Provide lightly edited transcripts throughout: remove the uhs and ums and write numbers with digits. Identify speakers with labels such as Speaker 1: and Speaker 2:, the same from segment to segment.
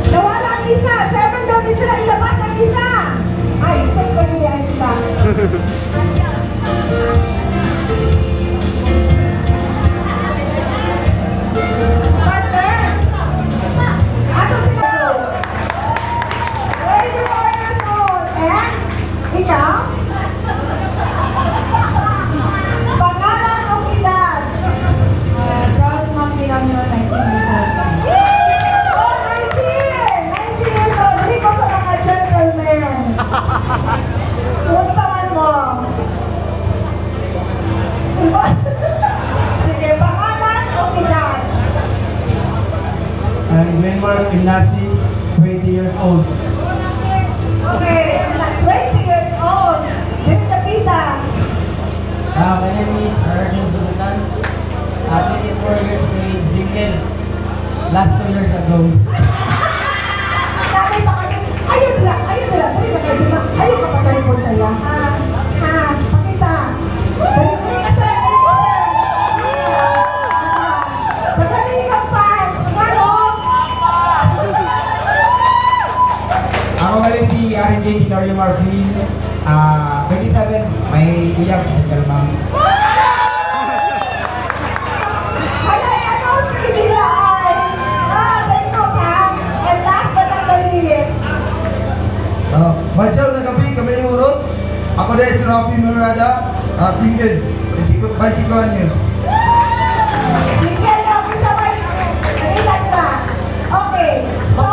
Speaker 1: Nawala ang isa. 7 daw din sila. Ilabas ang isa. Ay, 6 na nilihan sila. Partner. Ato sila. Where you are your soul? And? Ikaw? Pangalan o edad? Girls, ma'am, bilang nyo 19 years old. Oh, 19! 19 years old. Hindi ko sa mga gentlemen. Kumusta man mo? Sige, pangalan o edad?
Speaker 2: I'm Wenmark Ignasi, 20 years old.
Speaker 1: Okay, 20 years old. This is the kita.
Speaker 3: My name is Arjun Dubutan. 24 years of age, single. Last 2 years ago.
Speaker 1: Sabi pa kami, ayun nila. Pwede ba kayo na? Ayun ka pa sa report sa'yo. Pakita. Pwede ka sa report. Pagkaling kang fans. Ano?
Speaker 2: Ako pala si RJ Hilario Marfil. 27, may iyak sa kalmang.
Speaker 1: Halay, ano sa kanila ay? Ganito ka. And last but not the least.
Speaker 2: Bajaw na gabi, kami yung urot. Ako dahil si Rafi Murada, single. Bajikuan News.
Speaker 1: Sige, ako sa may. Nakita nyo ba? Okay. So,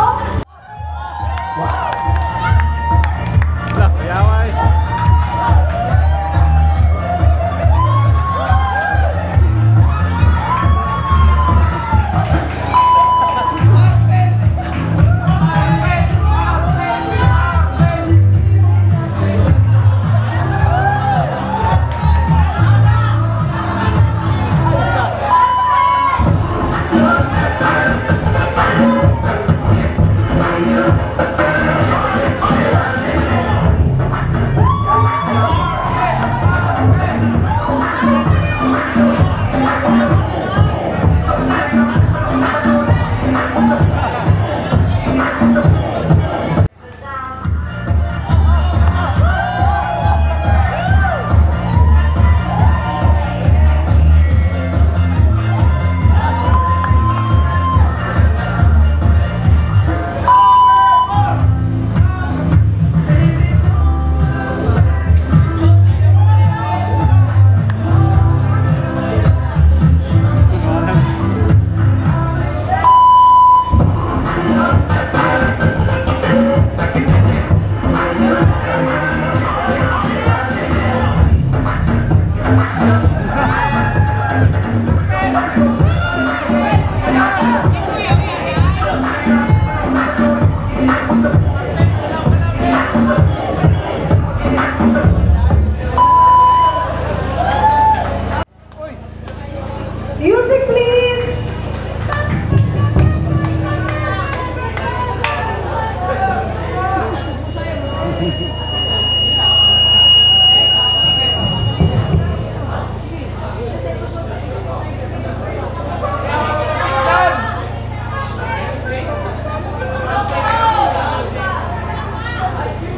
Speaker 1: music please.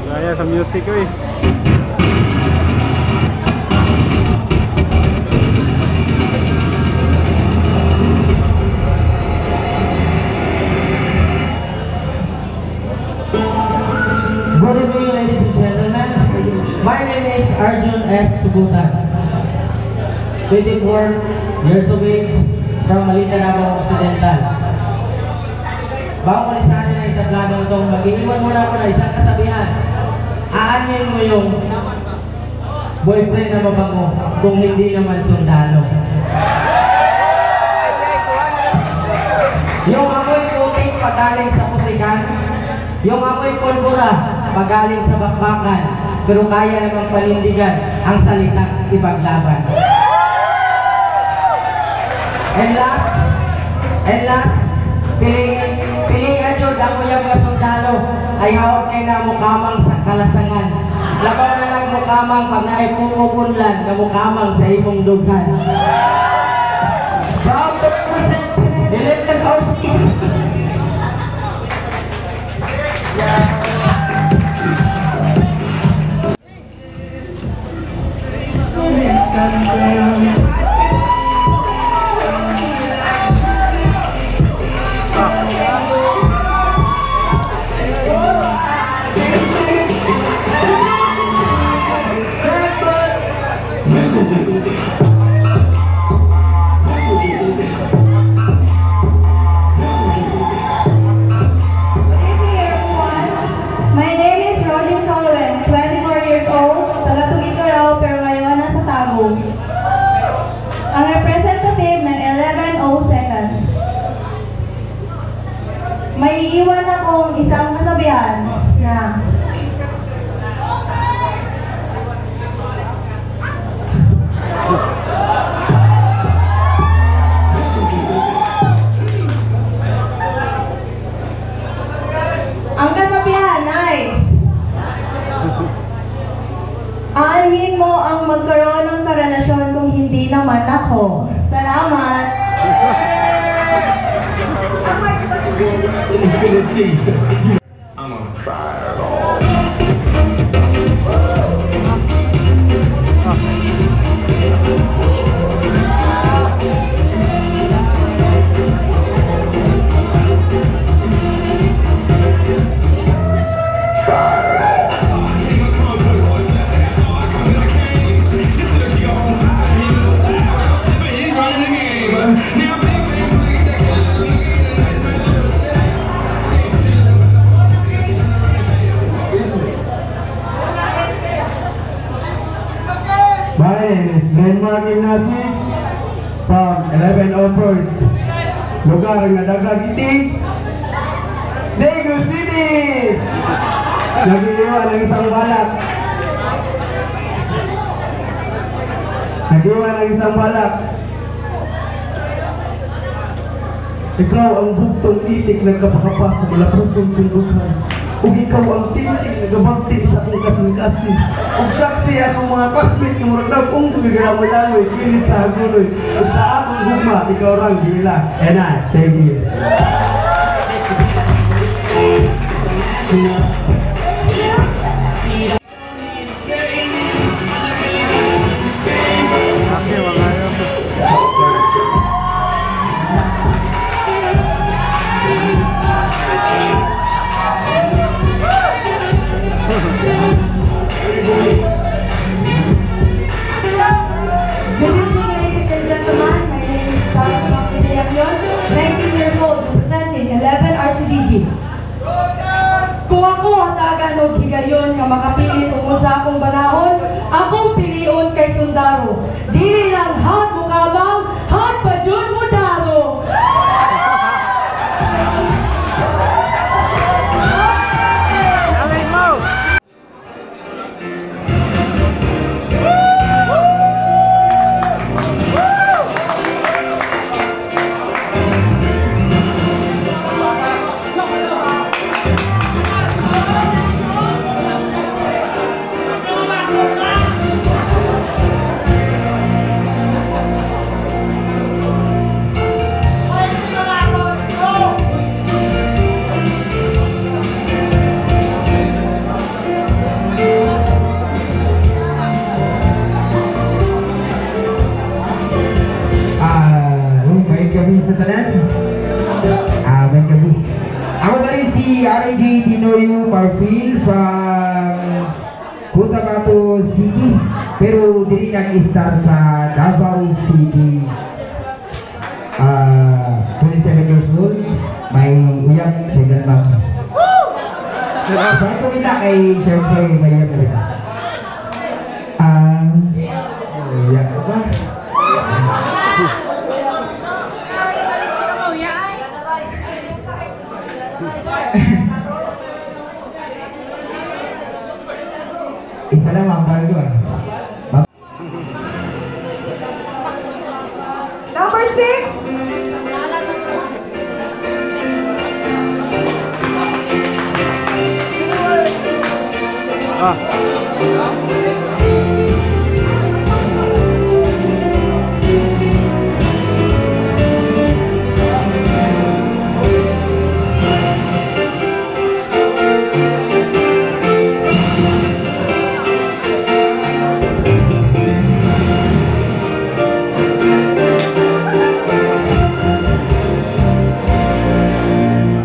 Speaker 4: Gaya sa music ko eh.
Speaker 3: Good evening, ladies and gentlemen. My name is Arjun S. Subutan. 24 years of age from Malindanao Occidental. Bago ko sa atin ang tabladong ito, mag-iiwan muna ako na isang kasabihan. Aanin mo yung boyfriend na mabango kung hindi naman sundalo. Yung amoy puting pagaling sa putikan, yung amoy pulbura pagaling sa bakbakan, pero kaya namang panindigan ang salitang ipaglaban. And last, pilihan yun ang kuyang mga sundalo ay hawak kayo na mukamang sa kalasangan. Labaw na lang mukamang pag naipumukunlan na mukamang sa imong dughan. Bound to represent 11 houses.
Speaker 1: naiwan akong isang kasabihan na ang kasabihan ay aanhin mo ang magkaroon ng karelasyon kung hindi naman ako. Salamat!
Speaker 5: I'm on fire at all.
Speaker 6: My name is Glenmark Ignasi from 11 Offers. Lugar nga Dagagiti, Daegu City! Nag-iwan ng isang balak. Ikaw ang bugtong itik na kapakapas sa malabugtong tundukan. Ug ikaw ang titik na gabagti sa akong kasing-kasing. Ug saksi akong mga kasmit ng murag kung gagaramoy-langoy, kilit sa haguloy. Ug sa akong gugma, ikaw rang gila. And I, thank you.
Speaker 4: Okay, mga ayaw.
Speaker 1: Good evening, ladies and gentlemen. My name is Carlos Macchiniapion, 19 years old, representing 11 RCDG. Kung ako hatagan o higayon nga makapili tungkol sa akong banahon, akong pilion kay Sundaro. Dili lang hot mo kabang, hot pa dyan mo daro.
Speaker 4: Alay mo!
Speaker 2: Baik kami sa tanan. Baik kami. Ako tadi si RJ Tinoyo Marfil from Cotabato City, pero diri nag-star sa Davao City. 27 years old, may uyak sa Glenmark. Bago kita kay syempre may uyak talaga. Uyak ba? Isa lang ang bago
Speaker 1: Number 6.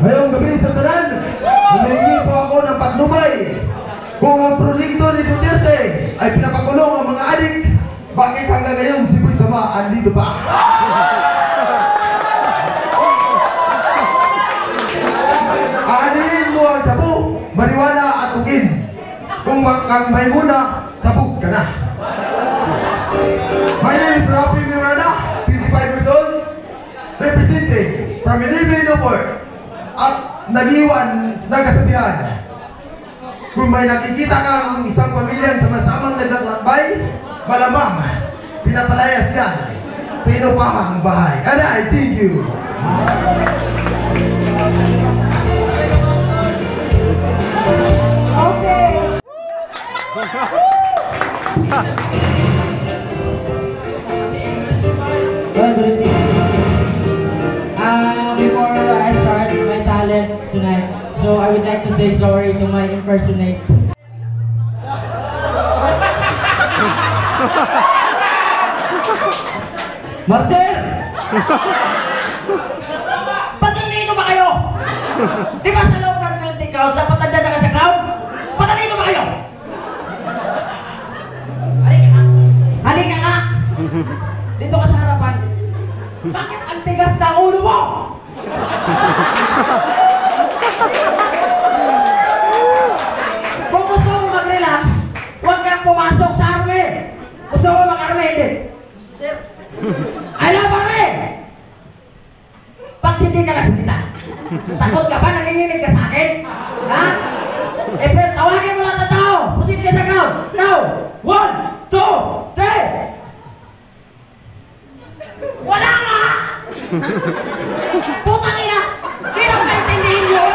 Speaker 6: Ngayong gabi sa tanan, humingi po ako ng patnubay. Kung ang proyekto ni Duterte ay pinapakulong ang mga adik, bakit hanggang ngayon si Boy Tama andito pa? Aanin mo ang sabu, mariwana at ugin. Kung kang may muna, sabog ka na. My name is Rafi Miranda, 25 years old, representing from 11 Nopor. At
Speaker 2: nag-iwan ng kasabihan. Kung may nakikita kang isang pamilya sama-samang naglalakbay, malamang pinapalayas yan sa inupahang bahay. Alay, thank you.
Speaker 1: Okay.
Speaker 3: Before I start my talent tonight, so I would like to say sorry to my impersonate. Marcel! Patalino ba kayo? Di ba sa loob ng Trinity Crowd, sa patanda na ka sa crowd? Patalino ba kayo? Halika! Halika ka! Dito ka sa harapan. Bakit ang tigas na ulo mo? Kung gusto mo mag-relax, huwag kang pumasok sa army. Gusto mo mag-army, hindi. Sir, alam mo rin! Ba't hindi ka nagsalita? Takot ka ba? Nanginginig ka sa akin? Ha? Eh, pero tawagin mo lang ang tao. Pusin ka sa crowd. Now! 1, 2, 3! Wala nga! Putang ina! Hindi na maintindihin yun!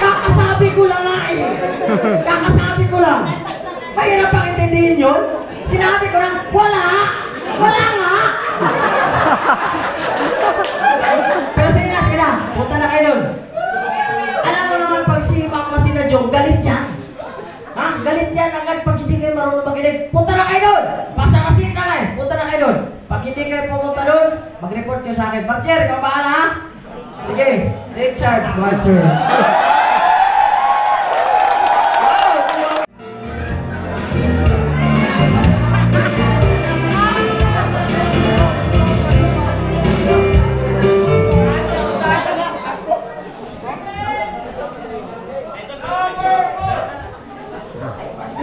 Speaker 3: Kakasabi ko lang nga eh! Kakasabi ko lang! Mahirap pang intindihin yun? Sinabi ko lang, wala! Wala nga! Pero sige na, punta na kayo dun. Alam mo naman pag simak mo sina Jong, galit yan. Ha? Galit yan agad pag hindi kayo marunong magilig. Punta na kayo doon! Pasakasin ka na eh! Punta na kayo doon! Pag hindi kayo pumunta doon, mag-report kayo sa akin. Marcher, ikaw bahala ha? Sige, take charge, Marcher.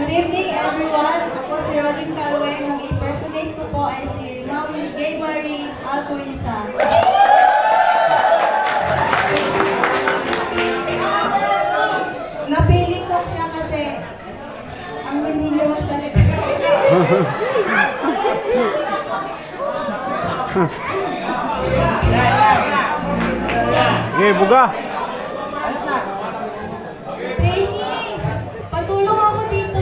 Speaker 1: Good evening, everyone. Ako si Rodin Calweng. Ang impersonate ko po ay si Ma'am Gay Marie Alcoriza. Napili ko siya kasi ang hindi niya magsalita.
Speaker 4: Okay, buga.
Speaker 1: Trainee, patulong ako dito.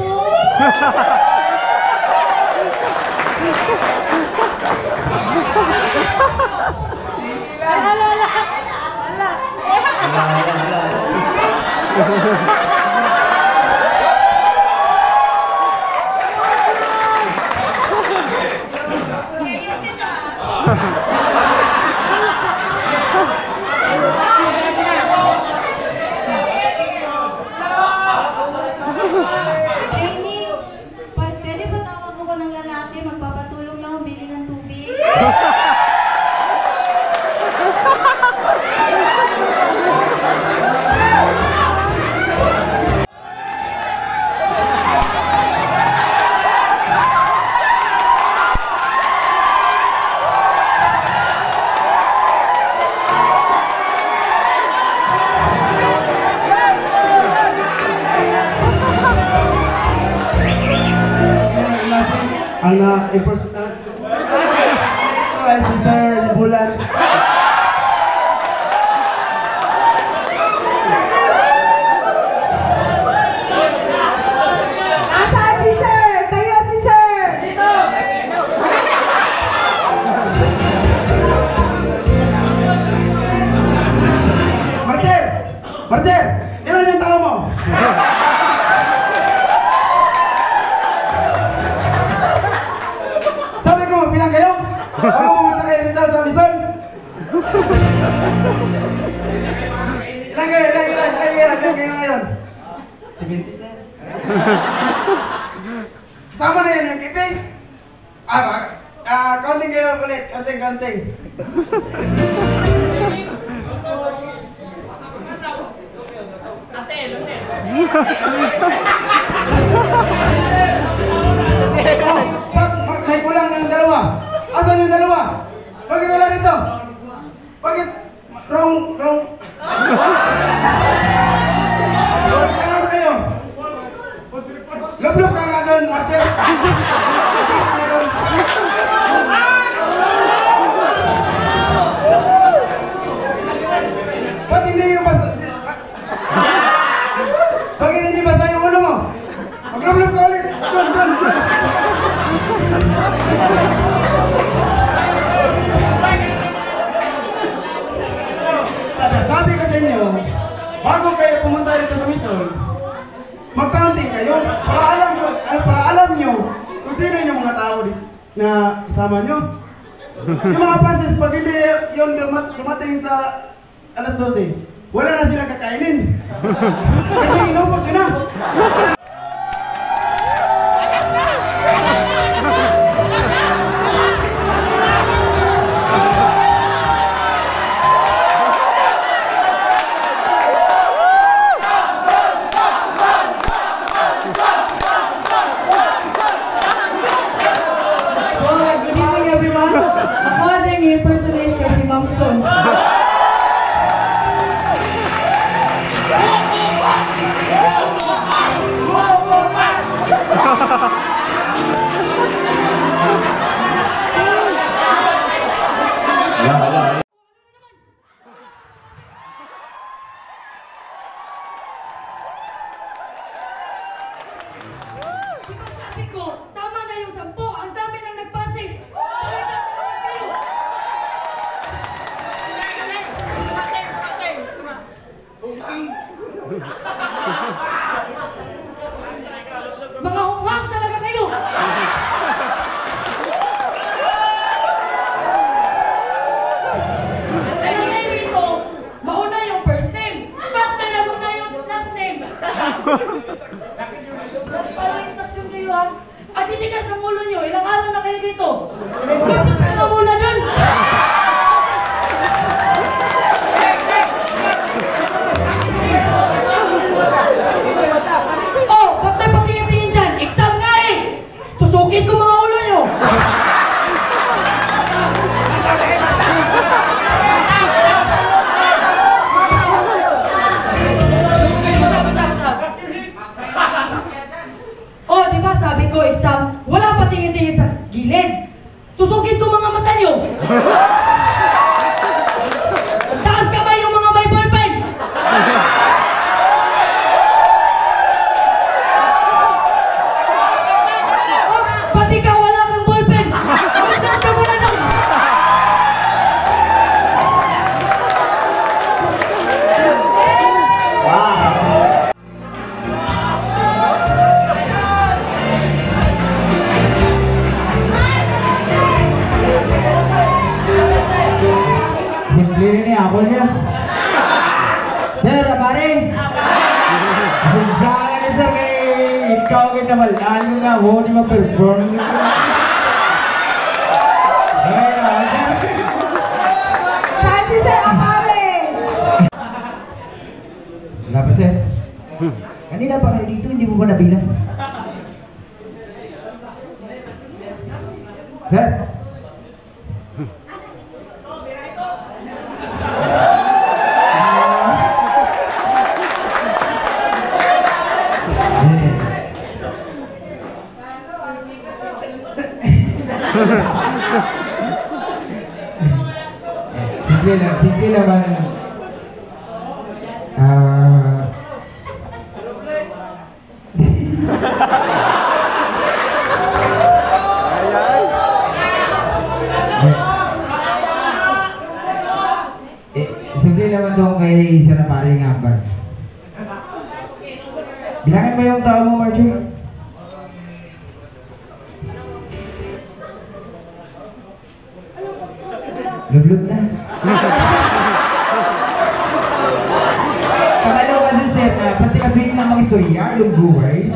Speaker 1: Trainee, pwede ba tawag ko ng lalaki? Magpapatulong lang ang bili ng tubig.
Speaker 6: Ang impersonate. Ito ay si Sir Bulan.
Speaker 1: Asaan si Sir? Kayo si Sir! Dito!
Speaker 6: Marcher! Marcher! Ilan yung tao mo? Sabi ko, bilang kayo? Ako pumunta kayo dito sa Bison? Ilan kayo ngayon? 70 sir. Sama na yun yung iping? Counting kayo ulit. Counting. May kulang ng dalawa. Asan yung dalawa? Bakit wala rito? Bakit? Wrong. Ano kayo? Lublok ka nga doon, Marcel. Ba't hindi yung basa? Bakit hindi basa yung ulo mo? Maglublok ka ulit. Doon. Sabi ko sa inyo, bago kayo pumunta dito sa Mission, mag-counting kayo para alam nyo kung sino yung mga tao na kasama nyo. Yung mga passes, pag hindi yun dumating sa alas 12, wala na silang kakainin. Kasi inubos yun na.
Speaker 1: Tama na yung 10. Ang dami nang nagpasis. Mga hunghang talaga kayo. Pero ngayon dito, mauna yung first name. Ba't may naguna yung last name? Parang instruction kayo ha. At titigas ng ulo nyo, ilang araw na kayo dito. Gabot ka na muna dun. Oh, ba't may patingin-tingin dyan? Exam nga eh. Tusukin ko mga ulo nyo. Oh, di ba sabi ko exam, wala pa tingin-tingin sa gilid. Tusukin ko mga mata nyo. Taas kamay yung mga may ballpen. Oh, pati ka wala kang ballpen. Magdang ka muna nun.
Speaker 2: Simple rin ako niya. Sir, pare. Sumsaka na sir kay ikaw kayo na malaan mo nga. Huwag di mag-perform.
Speaker 1: Chansi sir, apare.
Speaker 2: Wala pa sir. Kanina pa kayo dito, hindi mo ba nabilang? Sir? Simple naman. Simple naman doon kay Sir Pare ng Ambag. Bilangin mo yung tao mo, Marjorie. Lublog na. Kabalo kasi sir, pati kaswing ng mga istorya, yung buhay.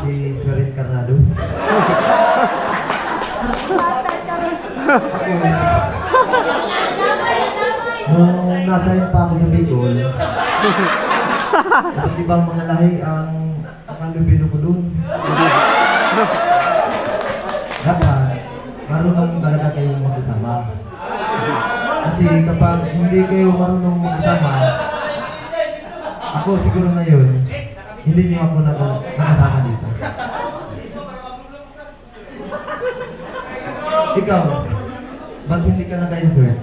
Speaker 2: Si Surit Carnado. Nung nasa pa ako sa Bicol, iba't ibang mga lahi ang nakalubino ko doon. Dapat, marunong talaga kayong magkasama. Kasi kapag hindi kayo marunong magkasama, ako siguro ngayon, hindi niyo ako nakasama dito. Ikaw, ba't hindi ka naka-insert?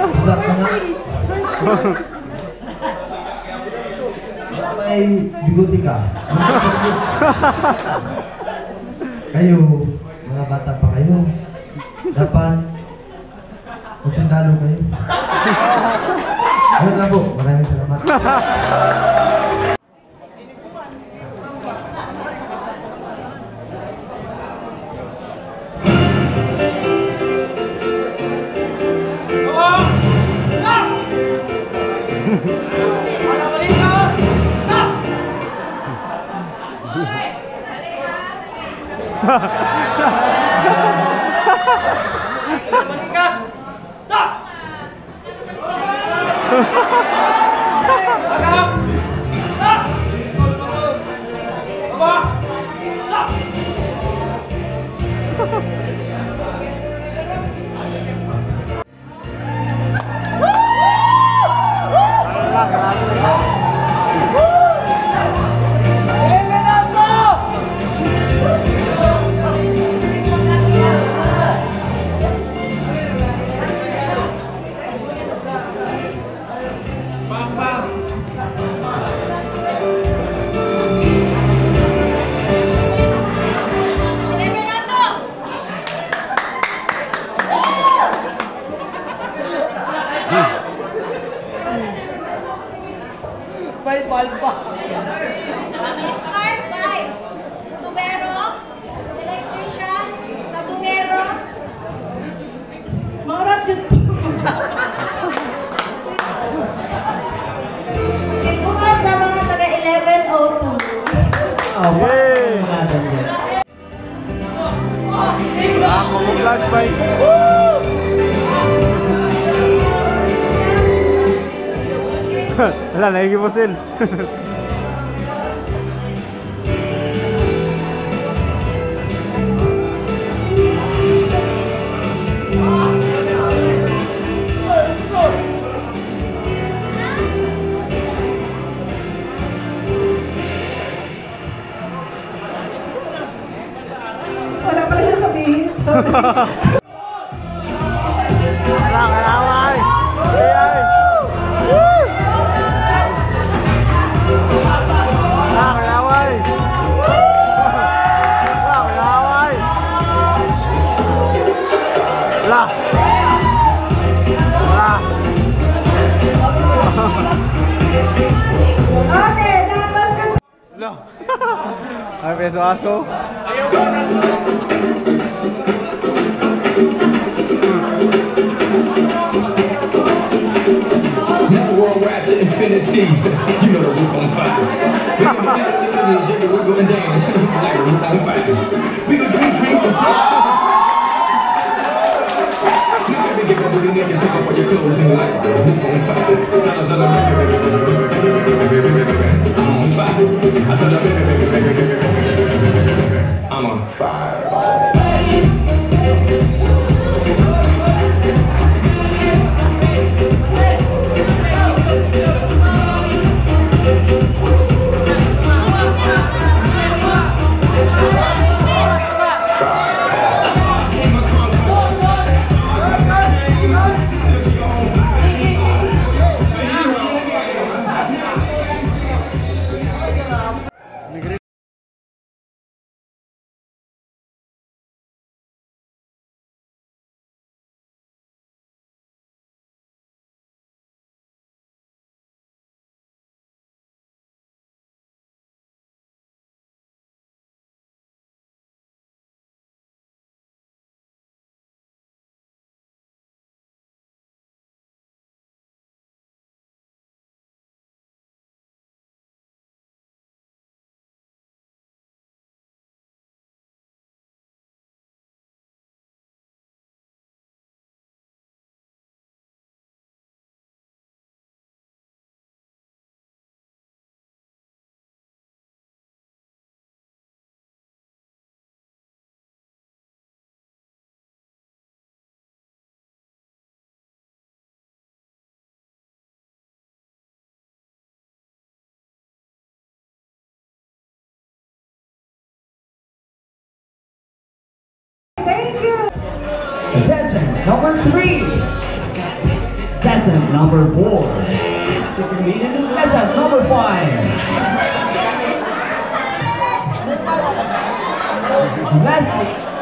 Speaker 2: Usap ka nga. Ba't may bigote ka? Kayo, mga bata pa kayo. Dapat magsundalo kayo. Ayun lang po, maraming salamat.
Speaker 1: Tubero, electrician, sabungero, mga radyo. Ipungan sa mga taga 1102.
Speaker 4: Ako mo vlogs by. Wala, nakikipusin.
Speaker 1: Wala pala siya sabihin.
Speaker 4: Wala, kalaway. Ay. Wala, kalaway. Wala, kalaway. Wala. Wala.
Speaker 1: Okay, dapat ka.
Speaker 4: Wala. Ay, peso aso.
Speaker 5: This world rap to infinity. You know the roof on fire. We're going down like a roof on fire. We can drink drinks and talk. You need to pick up all your clothes and like a roof on fire. I'm on fire. I'm on fire.
Speaker 7: Descent number 3. Descent number 4. Descent number 5. Lastly,